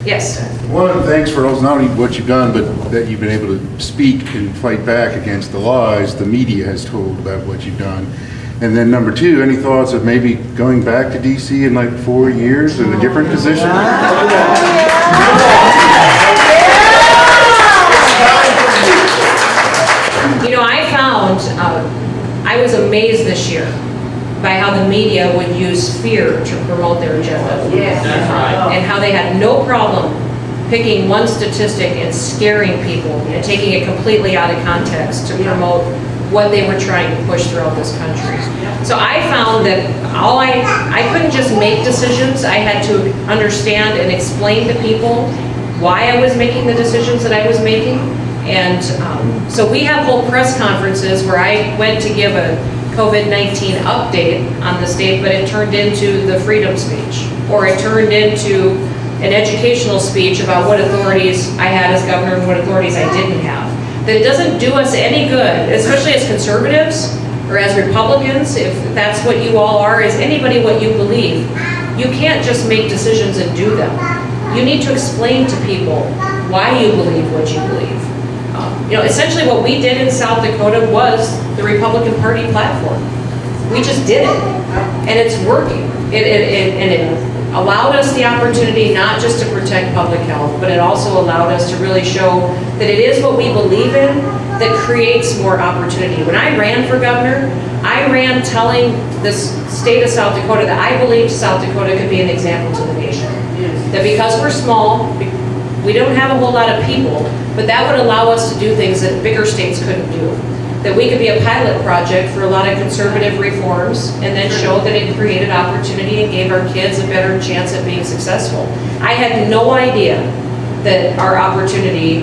Yes. One, thanks for not only what you've done, but that you've been able to speak and fight back against the lies the media has told about what you've done. And then number two, any thoughts of maybe going back to DC in like 4 years in a different position? You know, I found, I was amazed this year by how the media would use fear to promote their agenda. Yes. That's right. And how they had no problem picking one statistic and scaring people and taking it completely out of context to promote what they were trying to push throughout this country. So I found that I couldn't just make decisions. I had to understand and explain to people why I was making the decisions that I was making. And so we have whole press conferences where I went to give a COVID-19 update on the state, but it turned into the freedom speech, or it turned into an educational speech about what authorities I had as governor and what authorities I didn't have. That doesn't do us any good, especially as conservatives or as Republicans, if that's what you all are, is anybody what you believe. You can't just make decisions and do them. You need to explain to people why you believe what you believe. You know, essentially what we did in South Dakota was the Republican Party platform. We just did it, and it's working. It allowed us the opportunity not just to protect public health, but it also allowed us to really show that it is what we believe in that creates more opportunity. When I ran for governor, I ran telling the state of South Dakota that I believed South Dakota could be an example to the nation. That because we're small, we don't have a whole lot of people, but that would allow us to do things that bigger states couldn't do. That we could be a pilot project for a lot of conservative reforms and then show that it created opportunity and gave our kids a better chance at being successful. I had no idea that our opportunity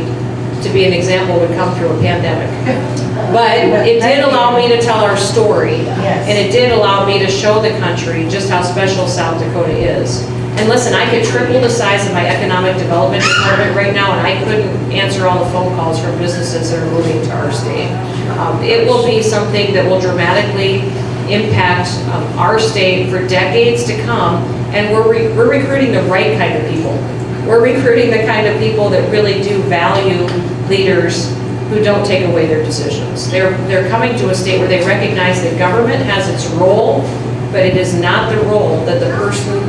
to be an example would come through a pandemic. But it did allow me to tell our story, and it did allow me to show the country just how special South Dakota is. And listen, I could triple the size of my economic development department right now, and I couldn't answer all the phone calls from businesses that are moving to our state. It will be something that will dramatically impact our state for decades to come, and we're recruiting the right kind of people. We're recruiting the kind of people that really do value leaders who don't take away their decisions. They're coming to a state where they recognize that government has its role, but it is not the role that the person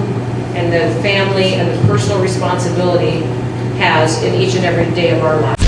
and the family and the personal responsibility has in each and every day of our lives.